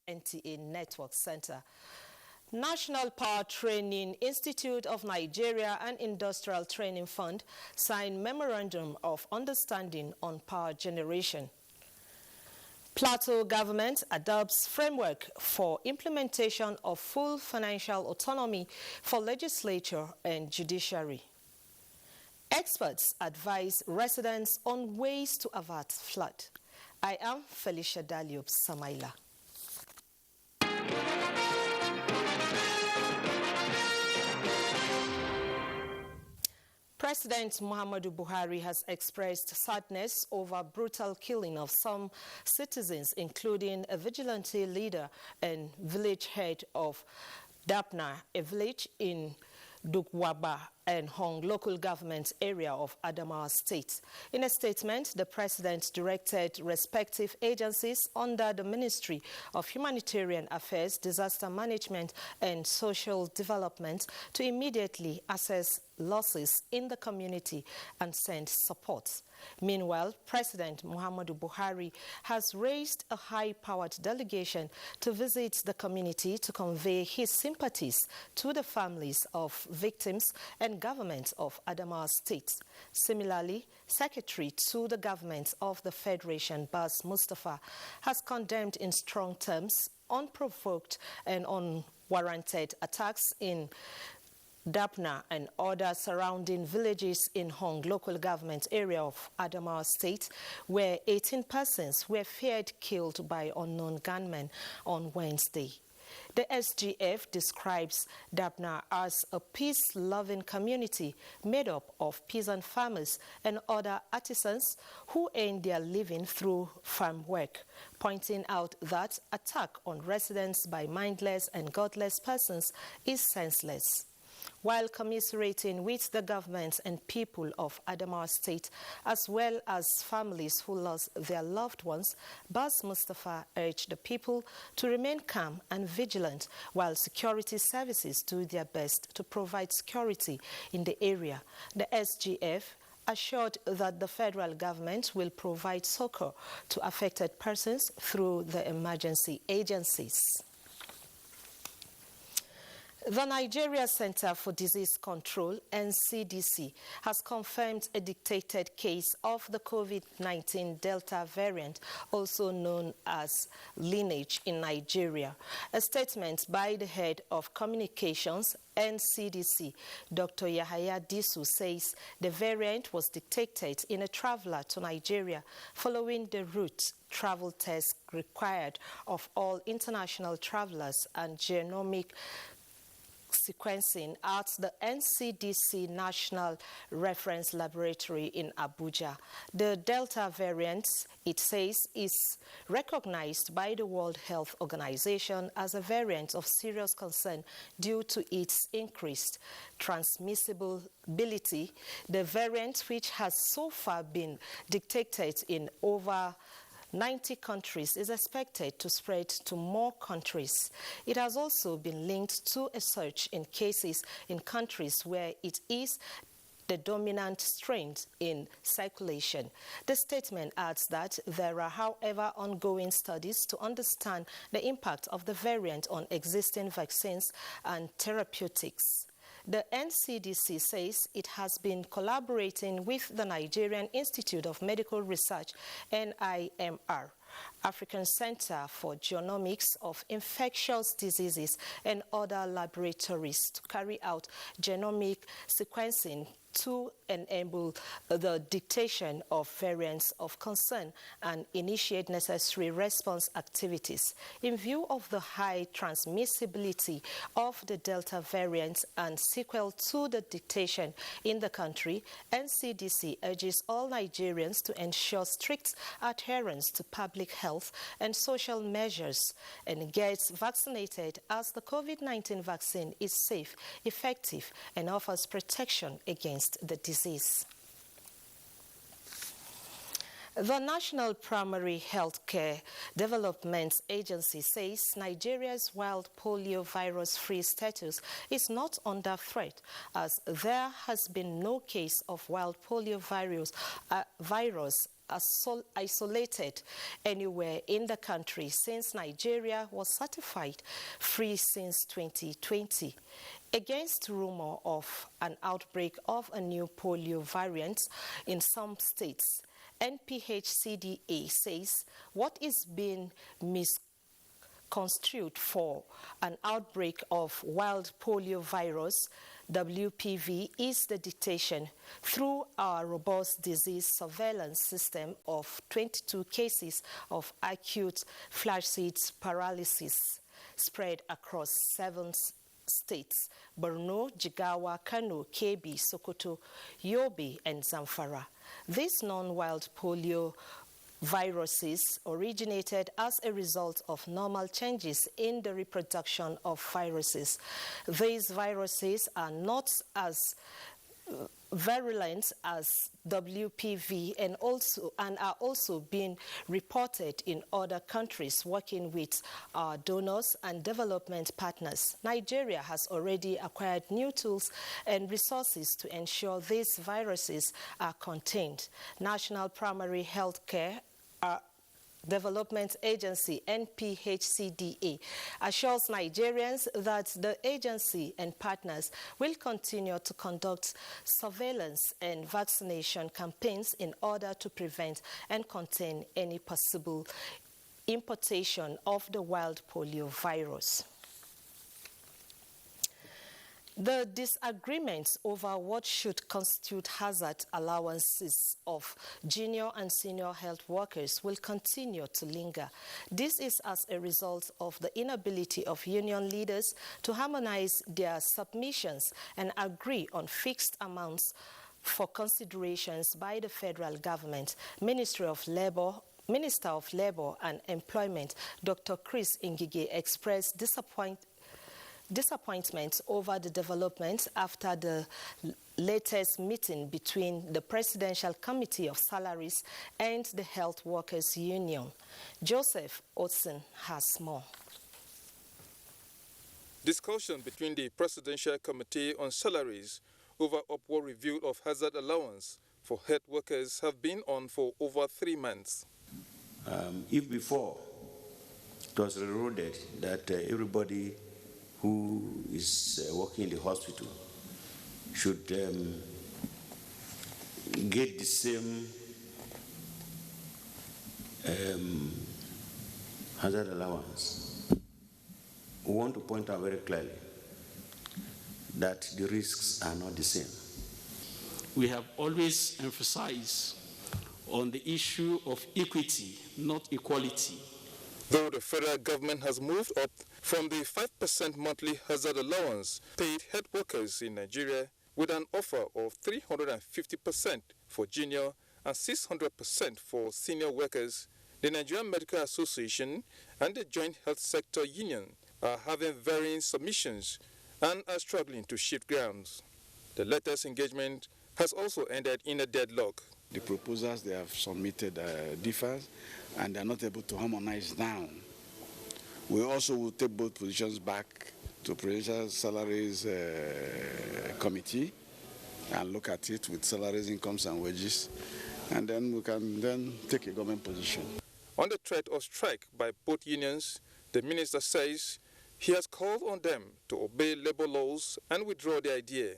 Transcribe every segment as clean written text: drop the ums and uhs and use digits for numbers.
NTA Network Center. National Power Training Institute of Nigeria and Industrial Training Fund signed Memorandum of Understanding on Power Generation. Plateau government adopts framework for implementation of full financial autonomy for legislature and judiciary. Experts advise residents on ways to avert flood. I am Felicia Daliop Samaila. President Muhammadu Buhari has expressed sadness over brutal killing of some citizens, including a vigilante leader and village head of Dapna, a village in Dukwaba and Hong local government area of Adamawa State. In a statement, the president directed respective agencies under the Ministry of Humanitarian Affairs, Disaster Management and Social Development to immediately assess losses in the community and send support. Meanwhile, President Muhammadu Buhari has raised a high-powered delegation to visit the community to convey his sympathies to the families of victims and government of Adamawa State. Similarly, Secretary to the government of the Federation, Bas Mustafa, has condemned in strong terms unprovoked and unwarranted attacks in Dapna and other surrounding villages in Hong local government area of Adamawa State, where 18 persons were feared killed by unknown gunmen on Wednesday. The SGF describes Dapna as a peace-loving community made up of peasant farmers and other artisans who earn their living through farm work, pointing out that attack on residents by mindless and godless persons is senseless. While commiserating with the government and people of Adamawa State, as well as families who lost their loved ones, Bas Mustafa urged the people to remain calm and vigilant while security services do their best to provide security in the area. The SGF assured that the federal government will provide succor to affected persons through the emergency agencies. The Nigeria Center for Disease Control, NCDC, has confirmed a detected case of the COVID-19 Delta variant, also known as lineage, in Nigeria. A statement by the head of communications, NCDC, Dr. Yahaya Disu, says the variant was detected in a traveler to Nigeria following the route travel test required of all international travelers and genomic sequencing at the NCDC National Reference Laboratory in Abuja. The Delta variant, it says, is recognized by the World Health Organization as a variant of serious concern due to its increased transmissibility. The variant, which has so far been detected in over 90 countries, is expected to spread to more countries. It has also been linked to a surge in cases in countries where it is the dominant strain in circulation. The statement adds that there are, however, ongoing studies to understand the impact of the variant on existing vaccines and therapeutics. The NCDC says it has been collaborating with the Nigerian Institute of Medical Research, NIMR, African Center for Genomics of Infectious Diseases and other laboratories to carry out genomic sequencing to enable the detection of variants of concern and initiate necessary response activities. In view of the high transmissibility of the Delta variant and sequel to the detection in the country, NCDC urges all Nigerians to ensure strict adherence to public health and social measures and get vaccinated, as the COVID-19 vaccine is safe, effective, and offers protection against the disease. The National Primary Healthcare Development Agency says Nigeria's wild polio virus-free status is not under threat, as there has been no case of wild polio virus isolated anywhere in the country since Nigeria was certified free since 2020. Against rumor of an outbreak of a new polio variant in some states, NPHCDA says what is being misconstrued for an outbreak of wild polio virus, WPV, is the detection through our robust disease surveillance system of 22 cases of acute flaccid paralysis spread across 7 states: Borno, Jigawa, Kano, Kebbi, Sokoto, Yobe, and Zamfara. These non-wild polio viruses originated as a result of normal changes in the reproduction of viruses. These viruses are not as virulent as WPV and are also being reported in other countries working with our donors and development partners. Nigeria has already acquired new tools and resources to ensure these viruses are contained. National Primary Healthcare Development Agency, NPHCDA, assures Nigerians that the agency and partners will continue to conduct surveillance and vaccination campaigns in order to prevent and contain any possible importation of the wild polio virus. The disagreements over what should constitute hazard allowances of junior and senior health workers will continue to linger. This is as a result of the inability of union leaders to harmonize their submissions and agree on fixed amounts for considerations by the federal government. Minister of Labor and Employment, Dr. Chris Ngige, expressed disappointment over the developments after the latest meeting between the Presidential Committee of Salaries and the Health Workers Union. Joseph Otson has more. Discussion between the Presidential Committee on Salaries over upward review of hazard allowance for health workers have been on for over 3 months. If before it was eroded that everybody who is working in the hospital should get the same hazard allowance, we want to point out very clearly that the risks are not the same. We have always emphasized on the issue of equity, not equality. Though the federal government has moved up from the 5% monthly hazard allowance paid health workers in Nigeria with an offer of 350% for junior and 600% for senior workers, the Nigerian Medical Association and the Joint Health Sector Union are having varying submissions and are struggling to shift grounds. The latest engagement has also ended in a deadlock. The proposals they have submitted differ, and they are not able to harmonize down. We also will take both positions back to Presidential Salaries Committee and look at it with salaries, incomes, and wages, and then we can then take a government position. On the threat of strike by both unions, the minister says he has called on them to obey labor laws and withdraw the idea.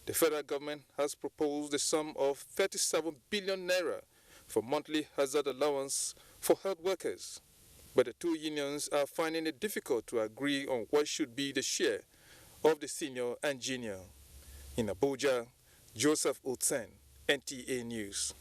The federal government has proposed a sum of 37 billion naira for monthly hazard allowance for health workers, but the two unions are finding it difficult to agree on what should be the share of the senior and junior. In Abuja, Joseph Otsen, NTA News.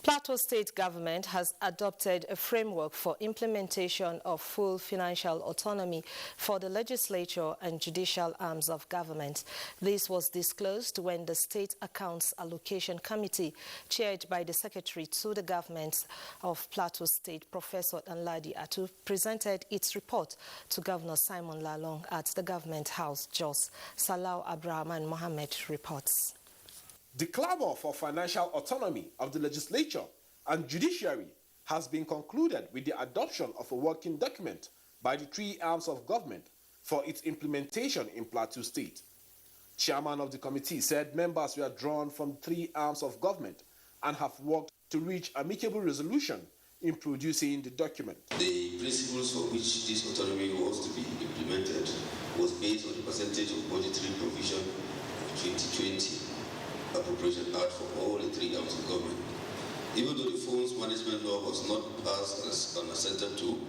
Plateau State government has adopted a framework for implementation of full financial autonomy for the legislature and judicial arms of government. This was disclosed when the State Accounts Allocation Committee, chaired by the Secretary to the Government of Plateau State, Professor Anladi Atu, presented its report to Governor Simon Lalong at the Government House, Jos. Salau Abraham and Mohammed reports. The clamor for financial autonomy of the legislature and judiciary has been concluded with the adoption of a working document by the three arms of government for its implementation in Plateau State. Chairman of the committee said members were drawn from three arms of government and have worked to reach amicable resolution in producing the document. The principles for which this autonomy was to be implemented was based on the percentage of budgetary provision of 2020 Appropriation Act for all the three arms of government. Even though the funds management law was not passed and assented to,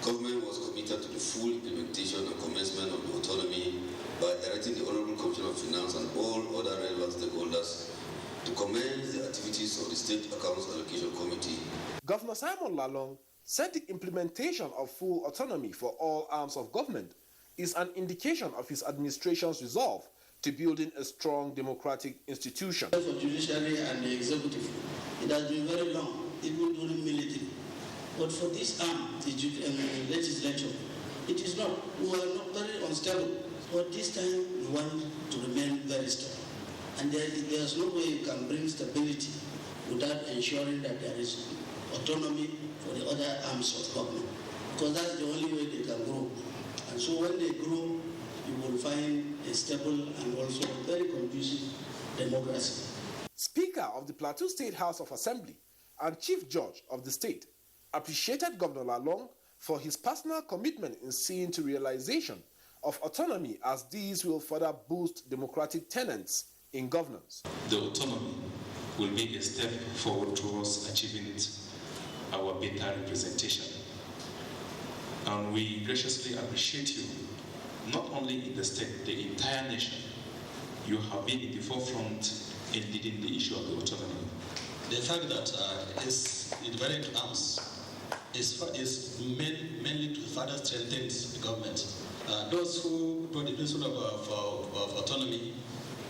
government was committed to the full implementation and commencement of the autonomy by directing the Honorable Commissioner of Finance and all other relevant stakeholders to commence the activities of the State Accounts Allocation Committee. Governor Simon Lalong said the implementation of full autonomy for all arms of government is an indication of his administration's resolve to building a strong democratic institution. For judiciary and the executive, it has been very long, even during military. But for this arm, the legislature, it is not. We are not very unstable. But this time, we want to remain very stable. And there's no way you can bring stability without ensuring that there is autonomy for the other arms of government. Because that's the only way they can grow. And so when they grow, you will find a stable and also very conducive democracy. Speaker of the Plateau State House of Assembly and Chief Judge of the state appreciated Governor Lalong for his personal commitment in seeing to realization of autonomy, as these will further boost democratic tenets in governance. The autonomy will be a step forward towards achieving our better representation. And we graciously appreciate you, not only in the state, the entire nation. You have been in the forefront in leading the issue of the autonomy. The fact that it's divided into arms is mainly to further strengthen the government. Those who brought the principle of autonomy,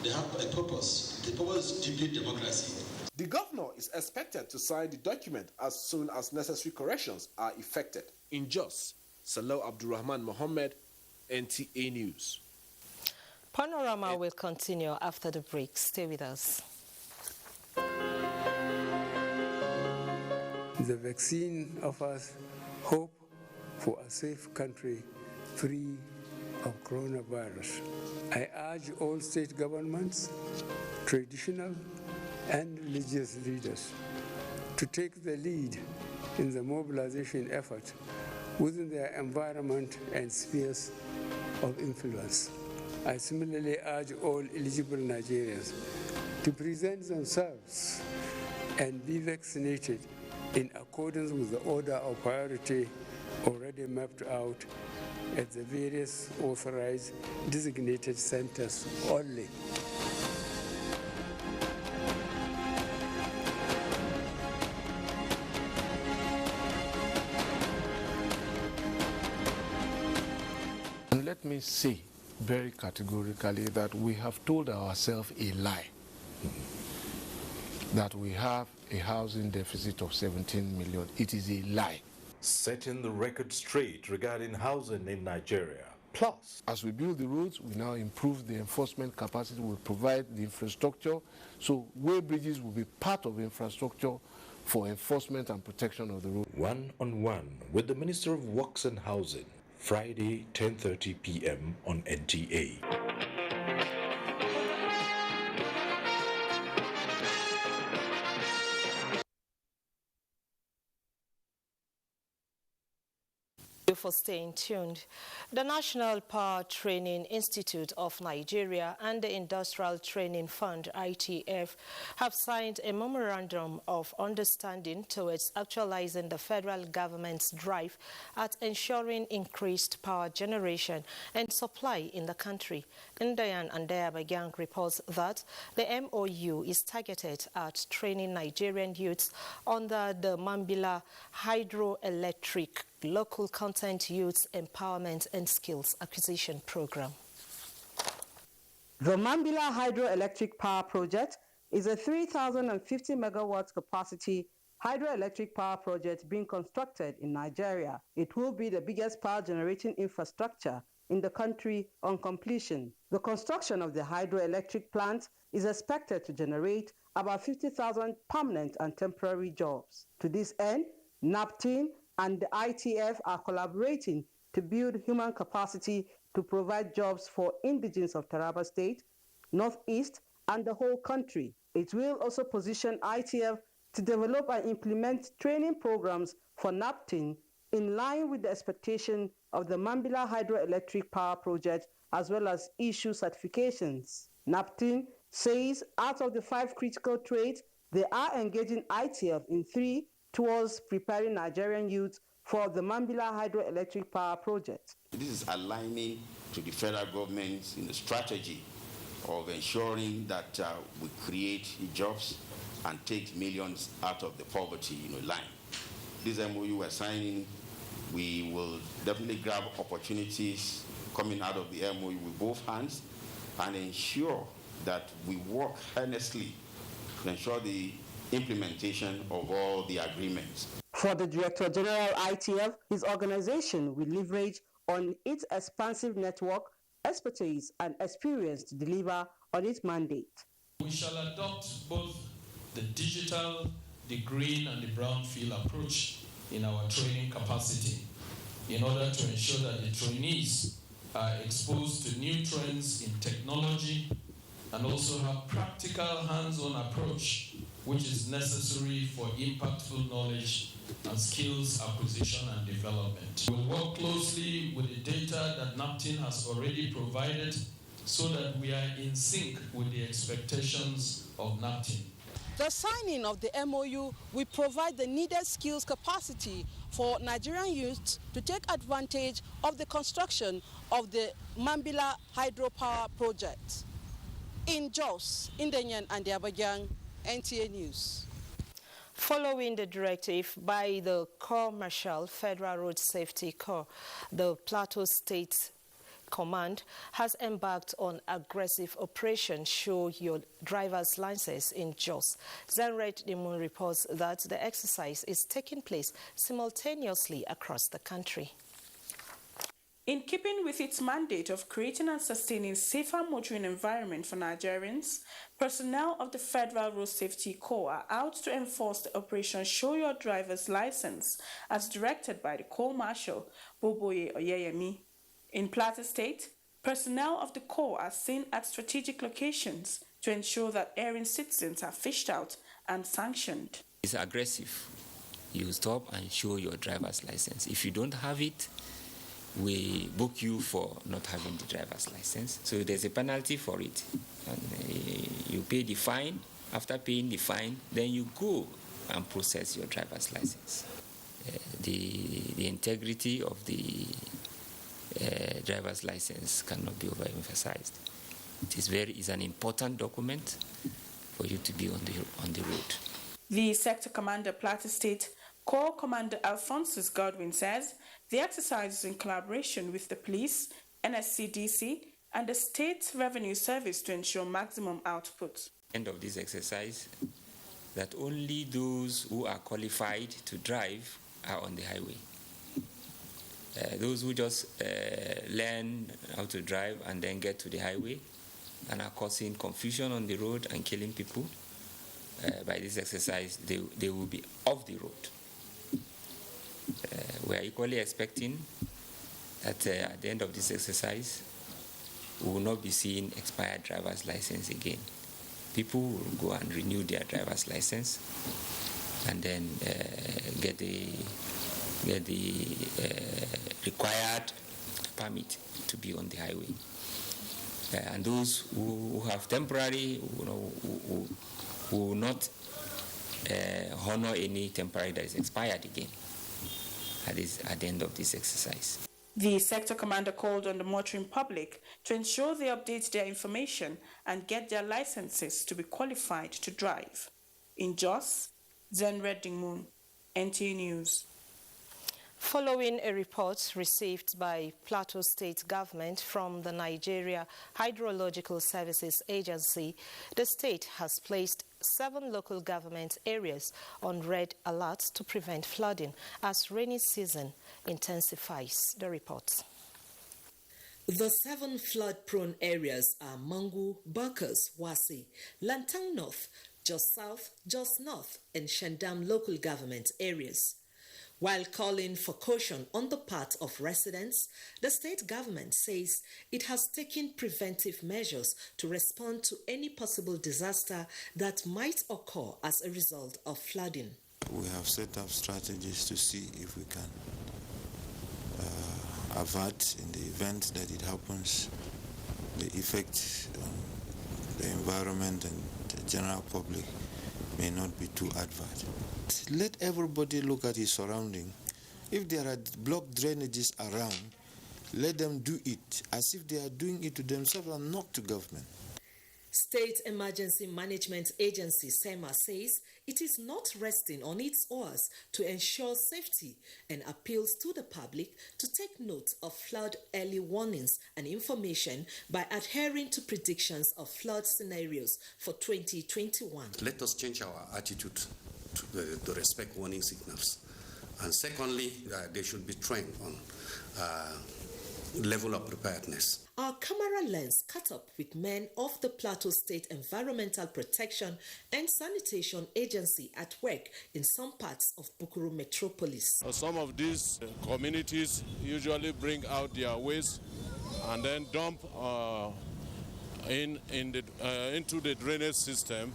they have a purpose. The purpose is deeply democracy. The governor is expected to sign the document as soon as necessary corrections are effected. In Jos, Salau Abdurrahman Mohammed, NTA News. Panorama will continue after the break. Stay with us. The vaccine offers hope for a safe country free of coronavirus. I urge all state governments, traditional and religious leaders to take the lead in the mobilization effort within their environment and spheres of influence. I similarly urge all eligible Nigerians to present themselves and be vaccinated in accordance with the order of priority already mapped out at the various authorized designated centers only. And let me say very categorically that we have told ourselves a lie, that we have a housing deficit of 17 million. It is a lie. Setting the record straight regarding housing in Nigeria. Plus, as we build the roads, we now improve the enforcement capacity, we provide the infrastructure, so way bridges will be part of infrastructure for enforcement and protection of the road. One-on-one with the Minister of Works and Housing, Friday, 10:30 p.m. on NTA. For staying tuned. The National Power Training Institute of Nigeria and the Industrial Training Fund, ITF, have signed a memorandum of understanding towards actualizing the federal government's drive at ensuring increased power generation and supply in the country. Ndayan Andayabagang reports that the MOU is targeted at training Nigerian youths under the Mambila Hydroelectric Local Content Youth Empowerment and Skills Acquisition Program. The Mambila Hydroelectric Power Project is a 3,050 megawatts capacity hydroelectric power project being constructed in Nigeria. It will be the biggest power generating infrastructure in the country on completion. The construction of the hydroelectric plant is expected to generate about 50,000 permanent and temporary jobs. To this end, NAPTIN and the ITF are collaborating to build human capacity to provide jobs for indigenes of Taraba State, Northeast, and the whole country. It will also position ITF to develop and implement training programs for NAPTIN in line with the expectation of the Mambila Hydroelectric Power Project, as well as issue certifications. NAPTIN says out of the 5 critical trades, they are engaging ITF in 3 towards preparing Nigerian youth for the Mambila Hydroelectric Power Project. This is aligning to the federal government in the strategy of ensuring that we create jobs and take millions out of the poverty line. This MOU we're signing, we will definitely grab opportunities coming out of the MOU with both hands and ensure that we work earnestly to ensure the implementation of all the agreements. For the Director General ITF, his organization will leverage on its expansive network, expertise, and experience to deliver on its mandate. We shall adopt both the digital, the green, and the brownfield approach in our training capacity in order to ensure that the trainees are exposed to new trends in technology and also have practical hands-on approach which is necessary for impactful knowledge and skills acquisition and development. We'll work closely with the data that NAPTIN has already provided so that we are in sync with the expectations of NAPTIN. The signing of the MOU will provide the needed skills capacity for Nigerian youth to take advantage of the construction of the Mambila hydropower project. In Jos, Indenyan and Abuja, NTA News. Following the directive by the Corps Marshal Federal Road Safety Corps, the Plateau State Command has embarked on aggressive Operation Show Your Driver's License in Jos. Zenred Dimun reports that the exercise is taking place simultaneously across the country. In keeping with its mandate of creating and sustaining safer motoring environment for Nigerians, personnel of the Federal Road Safety Corps are out to enforce the Operation Show Your Driver's License as directed by the Corps Marshal Boboye Oyeyemi. In Plateau State, personnel of the Corps are seen at strategic locations to ensure that erring citizens are fished out and sanctioned. It's aggressive. You stop and show your driver's license. If you don't have it, we book you for not having the driver's license. So there's a penalty for it. And you pay the fine. After paying the fine, then you go and process your driver's license. The integrity of the driver's license cannot be overemphasized. It's an important document for you to be on the road. The Sector Commander Plateau State Corps Commander Alphonsus Godwin says the exercise is in collaboration with the police, NSCDC, and the State Revenue Service to ensure maximum output. End of this exercise, that only those who are qualified to drive are on the highway. Those who just learn how to drive and then get to the highway and are causing confusion on the road and killing people, by this exercise, they will be off the road. We are equally expecting that at the end of this exercise, we will not be seeing expired driver's license again. People will go and renew their driver's license and then get the required permit to be on the highway. And those who have temporary, who will not honor any temporary that is expired again at the end of this exercise. The sector commander called on the motoring public to ensure they update their information and get their licenses to be qualified to drive. In Jos, Zenred Dingmun, NTA News. Following a report received by Plateau State government from the Nigeria Hydrological Services Agency, the state has placed 7 local government areas on red alert to prevent flooding as rainy season intensifies. The report. The 7 flood-prone areas are Mangu, Barkers, Wasi, Lantang North, Jos South, Jos North, and Shandam local government areas. While calling for caution on the part of residents, the state government says it has taken preventive measures to respond to any possible disaster that might occur as a result of flooding. We have set up strategies to see if we can avert, in the event that it happens, the effect on the environment and the general public may not be too adverse. Let everybody look at his surrounding. If there are blocked drainages around, let them do it as if they are doing it to themselves and not to government. State Emergency Management Agency SEMA says it is not resting on its oars to ensure safety and appeals to the public to take note of flood early warnings and information by adhering to predictions of flood scenarios for 2021. Let us change our attitude to respect warning signals. And secondly, they should be trained on level of preparedness. Our camera lens caught up with men of the Plateau State Environmental Protection and Sanitation Agency at work in some parts of Bukuru Metropolis. Some of these communities usually bring out their waste and then dump into the drainage system.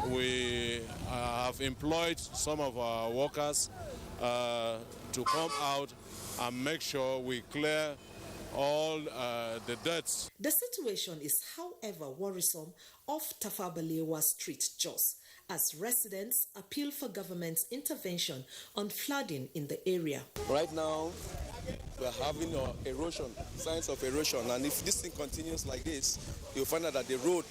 We have employed some of our workers to come out and make sure we clear all the debts. The situation is, however, worrisome off Tafabalewa Street, Jos, as residents appeal for government intervention on flooding in the area. Right now, we are having erosion, signs of erosion, and if this thing continues like this, you'll find out that the road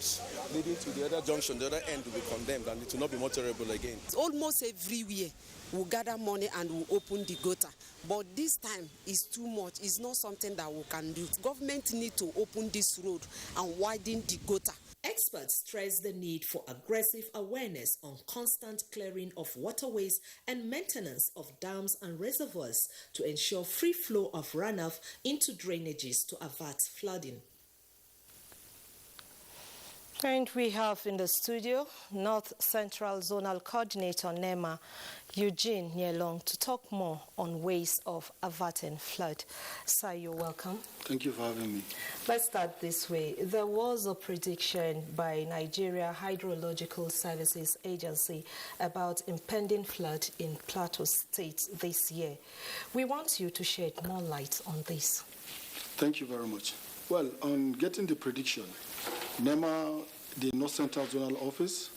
leading to the other junction, the other end, will be condemned, and it will not be motorable again. It's almost everywhere. We'll gather money and we'll open the gutter. But this time is too much. It's not something that we can do. Government need to open this road and widen the gutter. Experts stress the need for aggressive awareness on constant clearing of waterways and maintenance of dams and reservoirs to ensure free flow of runoff into drainages to avert flooding. And we have in the studio North Central Zonal Coordinator NEMA, Eugene Nyelong, to talk more on ways of averting flood. Sir, you're welcome. Thank you for having me. Let's start this way. There was a prediction by Nigeria Hydrological Services Agency about impending flood in Plateau State this year. We want you to shed more light on this. Thank you very much. Well, on getting the prediction, NEMA, the North Central Zonal Office,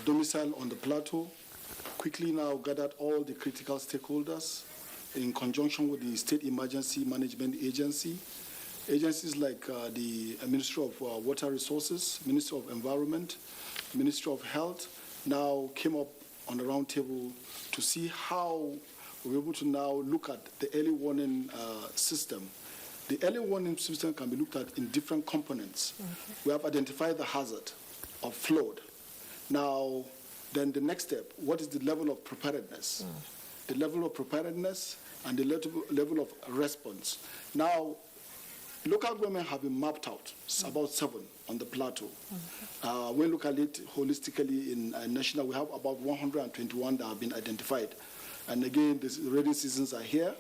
domicile on the Plateau, quickly now gathered all the critical stakeholders in conjunction with the State Emergency Management Agency, agencies like the Ministry of Water Resources, Ministry of Environment, Ministry of Health, now came up on the round table to see how we're able to now look at the early warning system. The early warning system can be looked at in different components. We have identified the hazard of flood. Now, then the next step, what is the level of preparedness? The level of preparedness and the level of response. Now, local government have been mapped out. It's about 7 on the Plateau. When we look at it holistically in national, we have about 121 that have been identified. And again, the rainy seasons are here.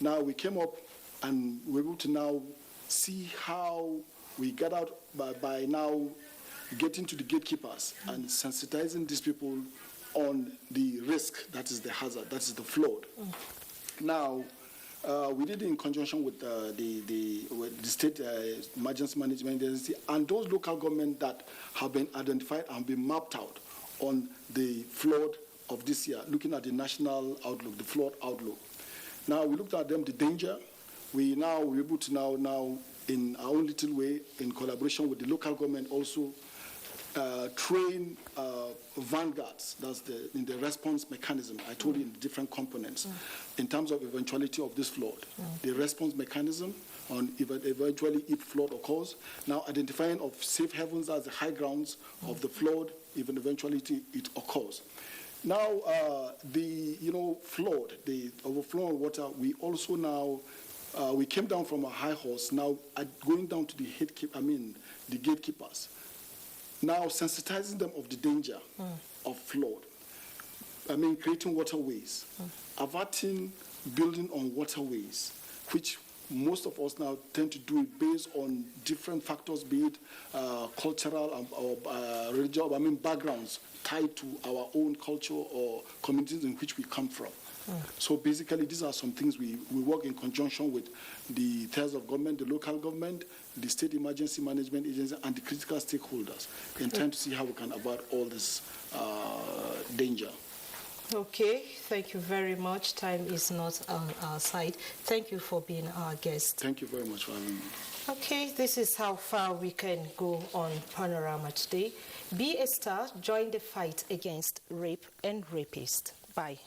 Now, we came up and we're able to now see how we get out by now getting to the gatekeepers and sensitizing these people on the risk, that is the hazard, that is the flood. Now, we did it in conjunction with the State Emergency Management Agency and those local governments that have been identified and been mapped out on the flood of this year, looking at the national outlook, the flood outlook. Now, we looked at them, the danger. We're able to now, in our own little way, in collaboration with the local government, also train vanguards. That's in the response mechanism. I told you in the different components in terms of eventuality of this flood. The response mechanism on eventually if flood occurs. Now identifying of safe havens as the high grounds of the flood, even eventuality it occurs. Now the flood, the overflow of water, we also now we came down from a high horse, now going down to the gatekeepers, now sensitizing them of the danger of flood. Creating waterways, averting building on waterways, which most of us now tend to do it based on different factors, be it cultural or religious, backgrounds tied to our own culture or communities in which we come from. So basically, these are some things we work in conjunction with the tiers of government, the local government, the state emergency management agency, and the critical stakeholders in trying to see how we can avert all this danger. Okay, thank you very much. Time is not on our side. Thank you for being our guest. Thank you very much for having me. Okay, this is how far we can go on Panorama today. Be a star, join the fight against rape and rapists. Bye.